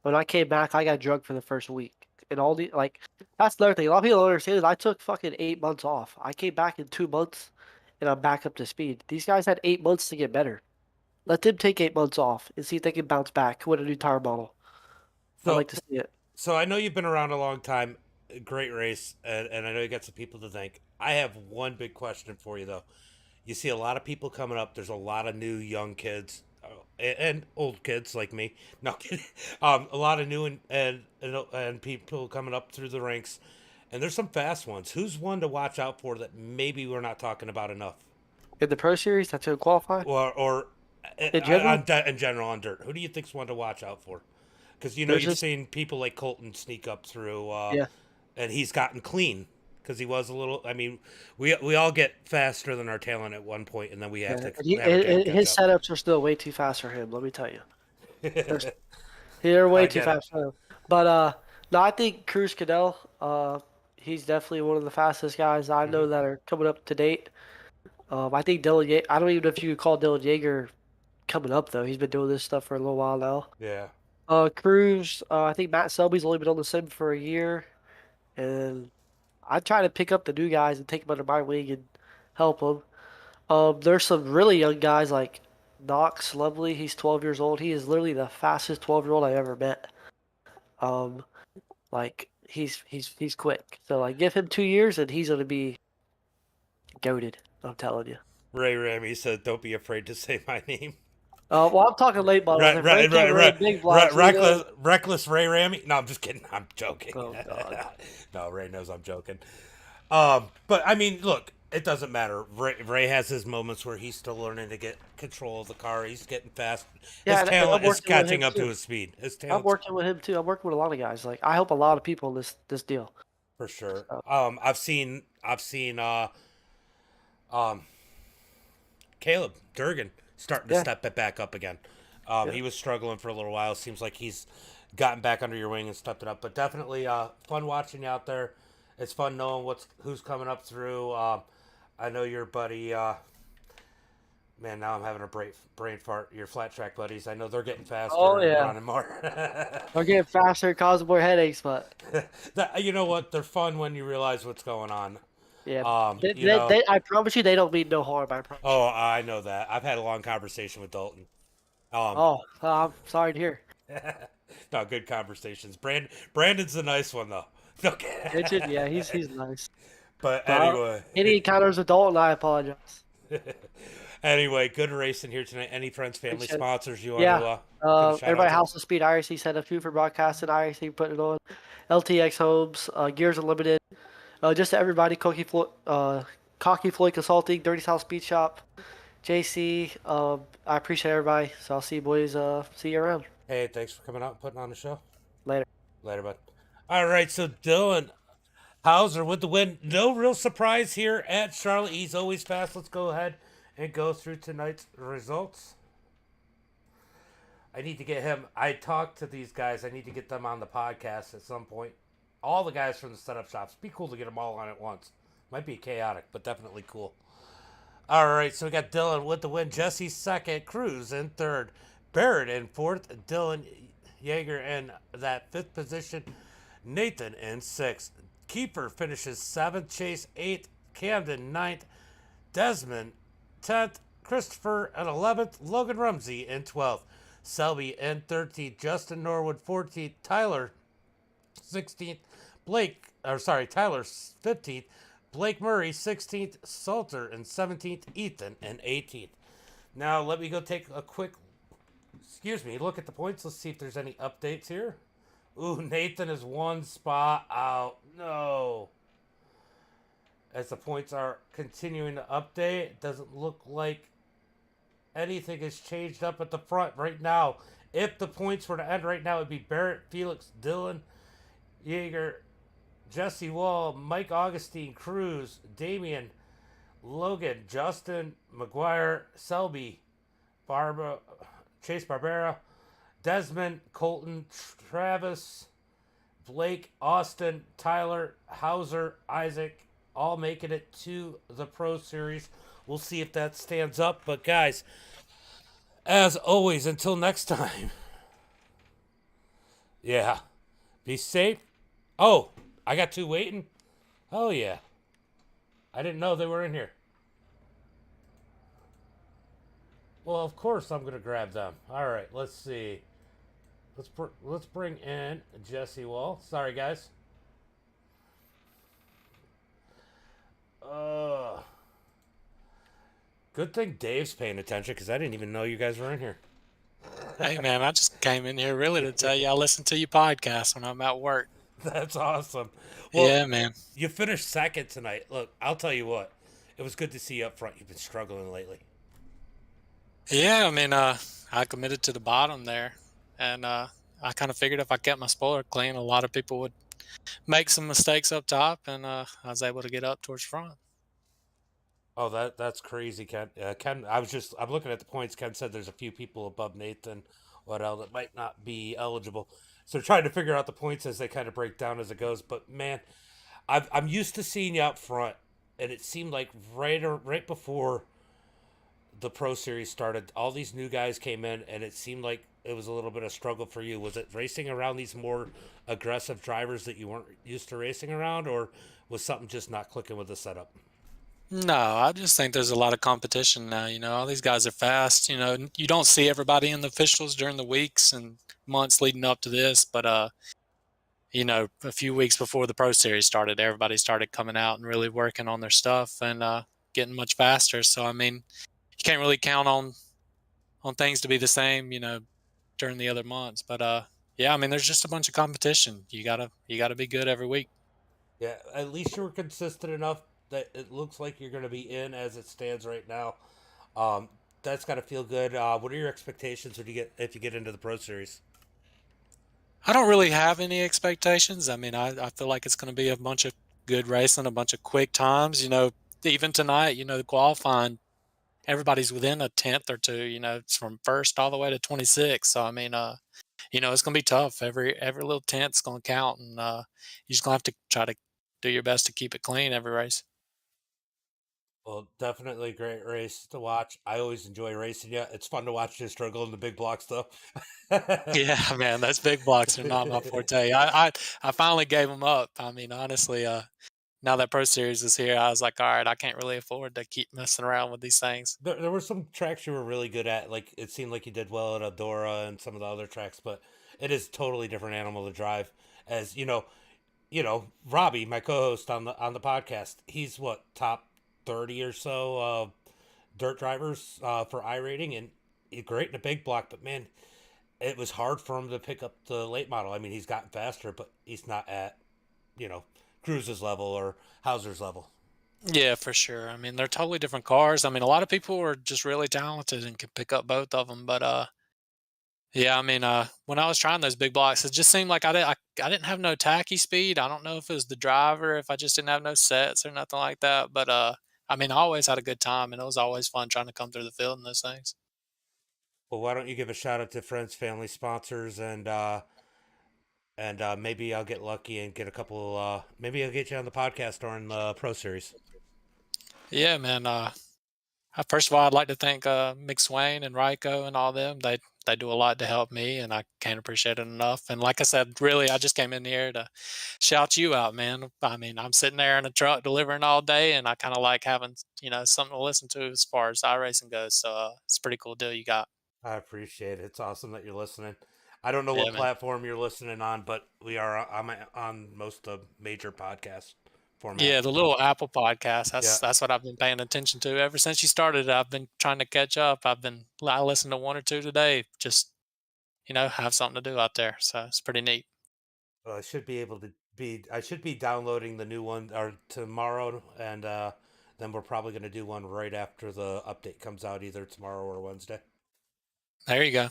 When I came back, I got drugged for the first week. And all the like that's another thing. A lot of people don't understand is I took fucking 8 months off. I came back in 2 months and I'm back up to speed. These guys had 8 months to get better. Let them take 8 months off and see if they can bounce back with a new tire model. I'd So like to see it. So I know you've been around a long time. Great race, and I know you got some people to thank. I have one big question for you though. You see a lot of people coming up. There's a lot of new young kids and old kids like me. No kidding. A lot of new and people coming up through the ranks, and there's some fast ones. Who's one to watch out for that maybe we're not talking about enough, In the Pro Series, that's gonna qualify. or In general, in general on dirt? Who do you think's one to watch out for? Because there's you've just seen people like Colton sneak up through, yeah. and he's gotten clean because he was a little. I mean, we all get faster than our talent at one point, and then we have Yeah. to And he, have our talent catch his up. setups are still way too fast for him, let me tell you. They're way I too get it. fast for him. But no, I think Cruz Cadell, he's definitely one of the fastest guys I Hmm. know that are coming up to date. I think Dylan. I don't even know if you could call Dylan Yeager coming up though. He's been doing this stuff for a little while now. Yeah. Cruz. I think Matt Selby's only been on the sim for a year, and I try to pick up the new guys and take them under my wing and help them. There's some really young guys like Knox Lovely. He's 12 years old. He is literally the fastest 12-year-old I ever met. Um, like he's quick. So like give him 2 years and he's gonna be goaded. I'm telling you. Ray Ramy said, "Don't be afraid to say my name." Well, I'm talking late models. Right, If Ray right, can't right, run right, in big right. blocks, we know. Reckless Ray Ramy. No, I'm just kidding. I'm joking. Oh God. No, Ray knows I'm joking. But I mean, look, it doesn't matter. Ray has his moments where he's still learning to get control of the car. He's getting fast. Yeah, His and I'm talent is working with him catching up to too. his speed. His I'm talent's working with him too. I'm working with a lot of guys. Like I help a lot of people in this deal. for sure. So, I've seen um Caleb Durgan starting to yeah. step it back up again. Yeah. He was struggling for a little while. Seems like he's gotten back under your wing and stepped it up. But definitely fun watching you out there. It's fun knowing who's coming up through. I know your buddy. Man, now I'm having a brain fart. Your flat track buddies. I know they're getting Oh faster and yeah, running more. they're getting faster, causing more headaches, but You know what? They're fun when you realize what's going on. yeah, You know. I promise you, they don't mean no harm. I promise you. Oh, I know that. I've had a long conversation with Dalton. Um, Oh, I'm sorry to hear. no, good conversations. Brandon's the nice one though. Richard, Okay. yeah, he's nice. But But anyway, any encounters adult, and I apologize. anyway, good racing here tonight. Any friends, family, Appreciate it. sponsors you want to Yeah. give a shout out Everybody, to? House of Speed, IRC set a few for broadcasting. IRC putting it on. LTX Homes, Gears Unlimited. Just to everybody, Cocky Floyd Consulting, Dirty South Speed Shop, JC. I appreciate everybody. So I'll see you boys. See you around Hey, thanks for coming out and putting on the show. later. Later, bud. All right, so Dylan Hauser with the win. No real surprise here at Charlotte. He's always fast. Let's go ahead and go through tonight's results. I need to get him. I talked to these guys. I need to get them on the podcast at some point. All the guys from the setup shops. Be cool to get them all on at once. Might be chaotic, but definitely cool. All right, so we got Dylan with the win. Jesse second. Cruz in third. Barrett in fourth. Dylan Yeager in that fifth position. Nathan in sixth. Keeper finishes seventh. Chase eighth. Camden ninth. Desmond 10th. Christopher at 11th. Logan Rumsey in 12th. Selby in 13th. Justin Norwood 14th. Tyler 16th. Tyler 15th. Blake Murray 16th. Salter in 17th. Ethan in 18th. Now let me go take a quick, look at the points. Let's see if there's any updates here. Ooh, Nathan is one spot out. No. As the points are continuing to update, it doesn't look like anything has changed up at the front right now. If the points were to end right now, it'd be Barrett, Felix, Dylan, Yeager, Jesse Wall, Mike Augustine, Cruz, Damian, Logan, Justin, McGuire, Selby, Chase Barbera, Desmond, Colton, Travis, Blake, Austin, Tyler, Hauser, Isaac, all making it to the Pro Series. We'll see if that stands up. But guys, as always, until next time, yeah, be safe. Oh, I got two waiting. Oh yeah, I didn't know they were in here. Well, of course I'm gonna grab them. All right, let's see. Let's bring in Jesse Wall. Sorry, guys. Good thing Dave's paying attention because I didn't even know you guys were in here. Hey man, I just came in here really to tell you I listen to your podcast when I'm at work. That's awesome. Well, Yeah, man. you finished second tonight. Look, I'll tell you what. It was good to see you up front. You've been struggling lately. Yeah, I mean, I committed to the bottom there, and I kind of figured if I kept my spoiler clean, a lot of people would make some mistakes up top, and I was able to get up towards front. Oh, that's crazy, Ken. Ken, I'm looking at the points. Ken said there's a few people above Nathan, what else that might not be eligible. So trying to figure out the points as they kind of break down as it goes. But man, I'm used to seeing you out front, and it seemed like right before the Pro Series started, all these new guys came in, and it seemed like it was a little bit of struggle for you. Was it racing around these more aggressive drivers that you weren't used to racing around, or was something just not clicking with the setup? No, I just think there's a lot of competition now. All these guys are fast. You don't see everybody in the officials during the weeks and months leading up to this, but a few weeks before the Pro Series started, everybody started coming out and really working on their stuff and getting much faster. So I mean, you can't really count on things to be the same, during the other months. But yeah, I mean, there's just a bunch of competition. You gotta be good every week. Yeah, at least you were consistent enough that it looks like you're going to be in as it stands right now. That's got to feel good. What are your expectations if you get into the Pro Series? I don't really have any expectations. I mean, I feel like it's going to be a bunch of good racing, a bunch of quick times. Even tonight, the qualifying, everybody's within a tenth or two. You know, it's from first all the way to 26. So I mean, it's gonna be tough. Every little tenth's gonna count, and you're just gonna have to try to do your best to keep it clean every race. Well, definitely a great race to watch. I always enjoy racing you. It's fun to watch you struggle in the big blocks, though. Yeah, man, those big blocks are not my forte. I finally gave them up. I mean, honestly, now that Pro Series is here, I was like, all right, I can't really afford to keep messing around with these things. There were some tracks you were really good at. Like it seemed like you did well at Adora and some of the other tracks, but it is totally different animal to drive. As Robbie, my co-host on the podcast, he's what top 30 or so dirt drivers for iRating, and he's great in a big block. But man, it was hard for him to pick up the late model. I mean, he's gotten faster, but he's not at you know Cruz's level or Hauser's level. Yeah, for sure. I mean, they're totally different cars. I mean, a lot of people are just really talented and can pick up both of them. But yeah, I mean, when I was trying those big blocks, it just seemed like I didn't have no tacky speed. I don't know if it was the driver, if I just didn't have no sets or nothing like that. But I mean, I always had a good time, and it was always fun trying to come through the field in those things. Well, why don't you give a shout out to friends, family, sponsors, and maybe I'll get lucky and get a couple. Maybe I'll get you on the podcast during the Pro Series. Yeah, man. First of all, I'd like to thank Mick Swain and Ryko and all them. They do a lot to help me, and I can't appreciate it enough. And like I said, really, I just came in here to shout you out, man. I mean, I'm sitting there in a truck delivering all day, and I kind of like having something to listen to as far as iRacing goes. So it's a pretty cool deal you got. I appreciate it. It's awesome that you're listening. I don't know Yeah, what man. platform you're listening on, but we are. I'm on most of major podcast Yeah, formats. the little Apple podcast. Yeah. That's what I've been paying attention to ever since you started. I've been trying to catch up. I listen to one or two today. Just have something to do out there. So it's pretty neat. Well, I should be able to be. I should be downloading the new one or tomorrow, and then we're probably going to do one right after the update comes out, either tomorrow or Wednesday. There you go.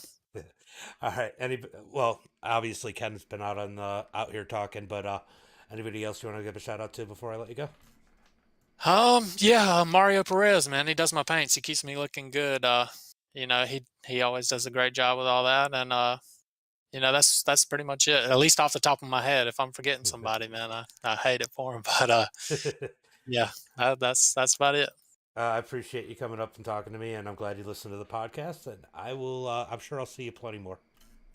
All right. Well, obviously Ken's been out here talking, but anybody else you want to give a shout out to before I let you go? Yeah, Mario Perez, man, he does my paints. He keeps me looking good. He always does a great job with all that, and that's pretty much it. At least off the top of my head. If I'm forgetting somebody, man, I hate it for him. But yeah, that's about it. I appreciate you coming up and talking to me, and I'm glad you listened to the podcast. And I will. I'm sure I'll see you plenty more.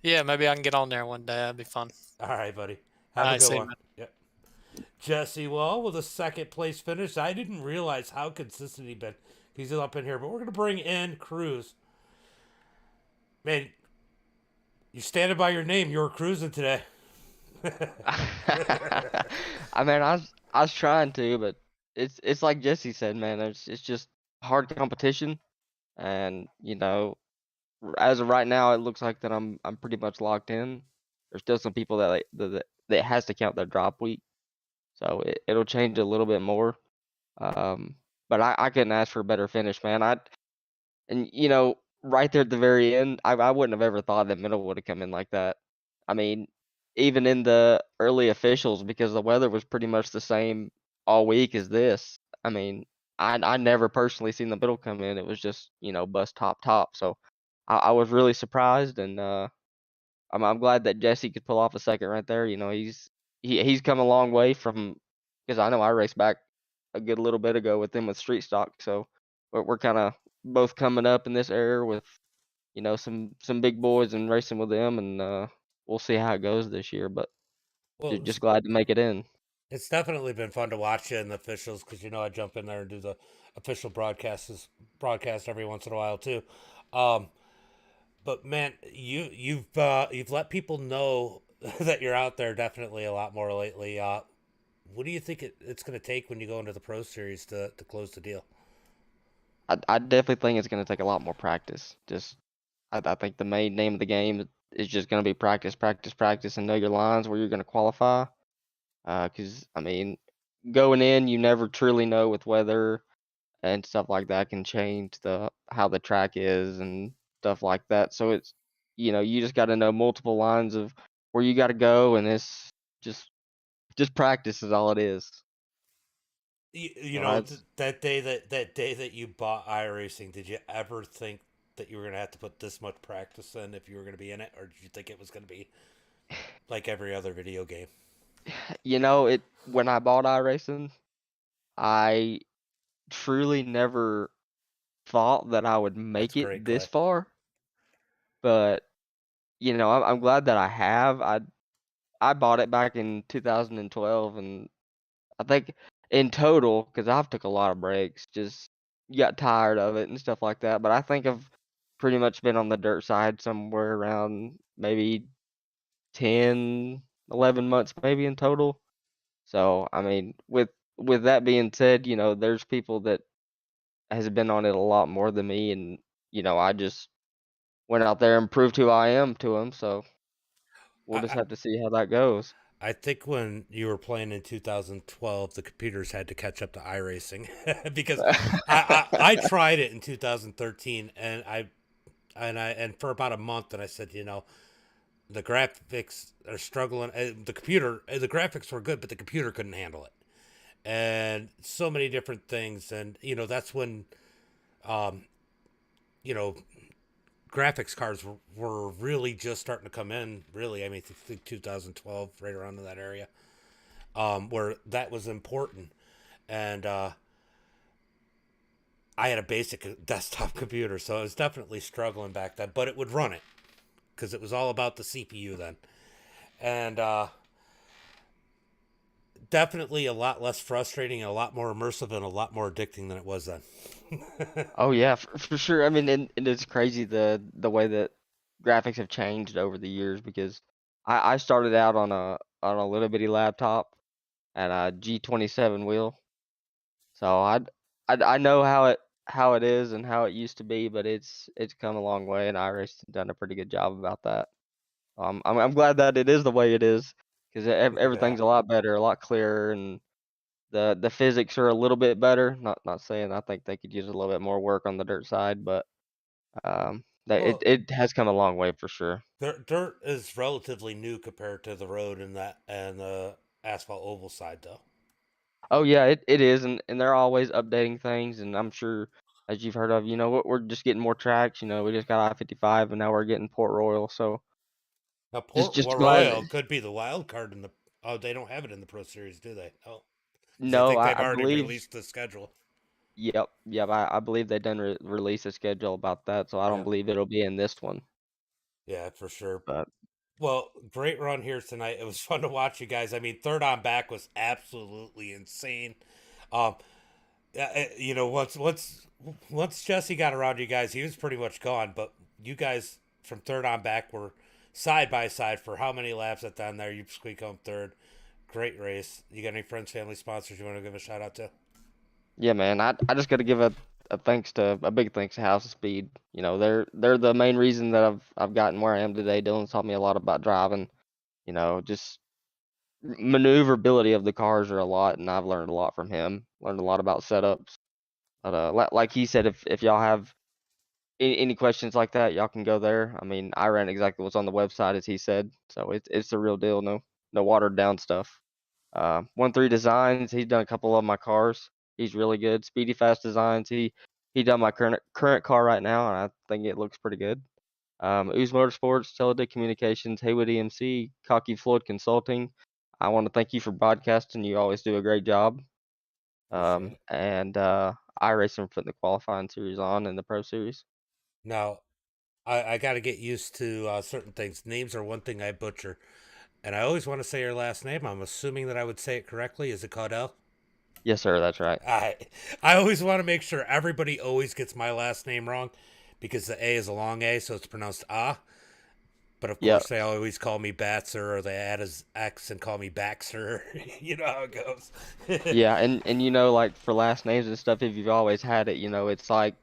Yeah, maybe I can get on there one day. That'd be fun. All right, buddy. All Have a right, good see you, one. man. Yep. Jesse Wall with a second place finish. I didn't realize how consistent he'd been. He's up in here, but we're gonna bring in Cruz. Man, you standing by your name. You were cruising today. I mean, I was trying to, but it's like Jesse said, man. It's just hard competition, and as of right now, it looks like that I'm pretty much locked in. There's still some people that has to count their drop week, so it'll change a little bit more. Um, but I couldn't ask for a better finish, man. And right there at the very end, I wouldn't have ever thought that middle would have come in like that. I mean, even in the early officials, because the weather was pretty much the same all week as this. I mean, I never personally seen the middle come in. It was just bust top. So I was really surprised, and I'm glad that Jesse could pull off a second right there. He's come a long way from, because I know I raced back a good little bit ago with him with street stock. So we're kind of both coming up in this era with some big boys and racing with them, and we'll see how it goes this year. But Well, just glad to make it in. it's definitely been fun to watch you in the officials because I jump in there and do the official broadcast every once in a while too. Um, but man, you've let people know that you're out there definitely a lot more lately. What do you think it's going to take when you go into the Pro Series to close the deal? I definitely think it's going to take a lot more practice. I think the main name of the game is just going to be practice, practice, practice, and know your lines where you're going to qualify. Because I mean, going in, you never truly know with weather and stuff like that can change how the track is and stuff like that. So it's you just got to know multiple lines of where you got to go, and it's just practice is all it is. You So know, that's that day that you bought iRacing, did you ever think that you were gonna have to put this much practice in if you were gonna be in it, or did you think it was gonna be like every other video game? it when I bought iRacing, I truly never thought that I would That's make great, it this Clay. far, but I'm glad that I have. I bought it back in 2012, and I think in total, because I've took a lot of breaks, just got tired of it and stuff like that. But I think I've pretty much been on the dirt side somewhere around maybe 10, 11 months maybe in total. So I mean, with that being said, there's people that has been on it a lot more than me, and I just went out there and proved who I am to them. So we'll just I, have to see how that goes. I think when you were playing in 2012, the computers had to catch up to iRacing because I tried it in 2013 and for about a month and I said, the graphics are struggling. The graphics were good, but the computer couldn't handle it, and so many different things. And that's when, um, you know, graphics cards were really just starting to come in. Really, I mean, I think 2012, right around in that area, where that was important. And I had a basic desktop computer, so I was definitely struggling back then, but it would run it because it was all about the CPU then. And definitely a lot less frustrating and a lot more immersive and a lot more addicting than it was then. Oh yeah, for sure. I mean, and it's crazy the way that graphics have changed over the years because I started out on a little bitty laptop and a G27 wheel, so I know how it is and how it used to be, but it's come a long way, and iRacing's done a pretty good job about that. I'm glad that it is the way it is because Yeah. everything's a lot better, a lot clearer, and the physics are a little bit better. Not saying I think they could use a little bit more work on the dirt side, but that Well, it has come a long way for sure. dirt is relatively new compared to the road and the asphalt oval side, though. Oh yeah, it is, and they're always updating things, and I'm sure as you've heard of, we're just getting more tracks. We just got I-55, and now we're getting Port Royal. So Now, just Port just glad. Royal could be the wild card in the. Oh, they don't have it in the Pro Series, do they? Oh, because I No, think I, they've I already believe. released the schedule. Yep. I believe they done release a schedule about that, so I don't Yeah, believe it'll be in this one. yeah, for sure. But Well, great run here tonight. It was fun to watch you guys. I mean, third on back was absolutely insane. Um, once Jesse got around you guys, he was pretty much gone. But you guys from third on back were side by side for how many laps at the end there? You squeak home third. Great race. You got any friends, family, sponsors you want to give a shout out to? yeah, man, I just got to give a big thanks to House of Speed. They're the main reason that I've gotten where I am today. Dylan's taught me a lot about driving. Just maneuverability of the cars are a lot, and I've learned a lot from him. Learned a lot about setups. But like he said, if y'all have any questions like that, y'all can go there. I mean, I ran exactly what's on the website as he said, so it's the real deal. No watered down stuff. 1-3 Designs, he's done a couple of my cars. He's really good. Speedy Fast Designs, he done my current car right now, and I think it looks pretty good. Ooze Motorsports, Teledick Communications, Haywood EMC, Cocky Floyd Consulting. I want to thank you for broadcasting. You always do a great job. Appreciate it. And iRacing for putting the qualifying series on and the Pro Series. Now, I got to get used to certain things. Names are one thing I butcher, and I always want to say your last name. I'm assuming that I would say it correctly. Is it Caudell? Yes, sir. That's right. I I always want to make sure everybody always gets my last name wrong because the A is a long A, so it's pronounced ah. But of Yep. course, they always call me Batser, or they add his X and call me Baxter. You know how it goes. Yeah, and like for last names and stuff, if you've always had it, it's like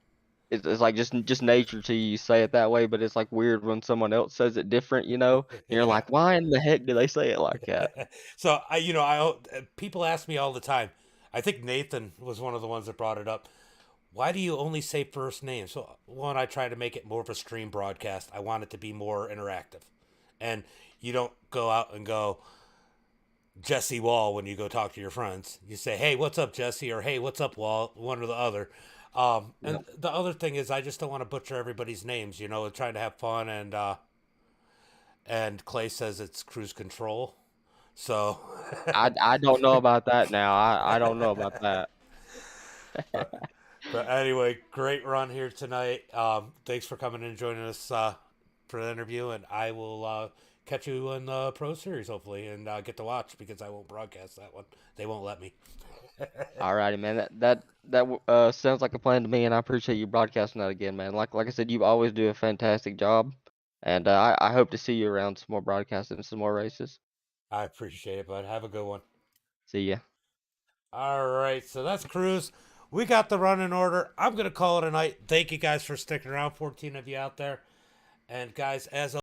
it's like just nature to you say it that way, but it's like weird when someone else says it different, and you're Yeah. like, why in the heck do they say it like that? So people ask me all the time. I think Nathan was one of the ones that brought it up. Why do you only say first name? So one, I try to make it more of a stream broadcast. I want it to be more interactive, and you don't go out and go Jesse Wall when you go talk to your friends. You say, "Hey, what's up, Jesse?" or "Hey, what's up, Wall?" One or the other. Yeah. And the other thing is, I just don't want to butcher everybody's names. Trying to have fun, and Clay says it's cruise control. So, I don't know about that now. I don't know about that. but but anyway, great run here tonight. Thanks for coming and joining us for the interview, and I will catch you in the Pro Series hopefully, and get to watch because I won't broadcast that one. They won't let me. Alrighty, man. That sounds like a plan to me, and I appreciate you broadcasting that again, man. Like I said, you always do a fantastic job, and I hope to see you around some more broadcasting and some more races. I appreciate it, bud. Have a good one. See ya. All right, so that's Cruz. We got the run in order. I'm gonna call it a night. Thank you guys for sticking around. 14 of you out there, and guys, as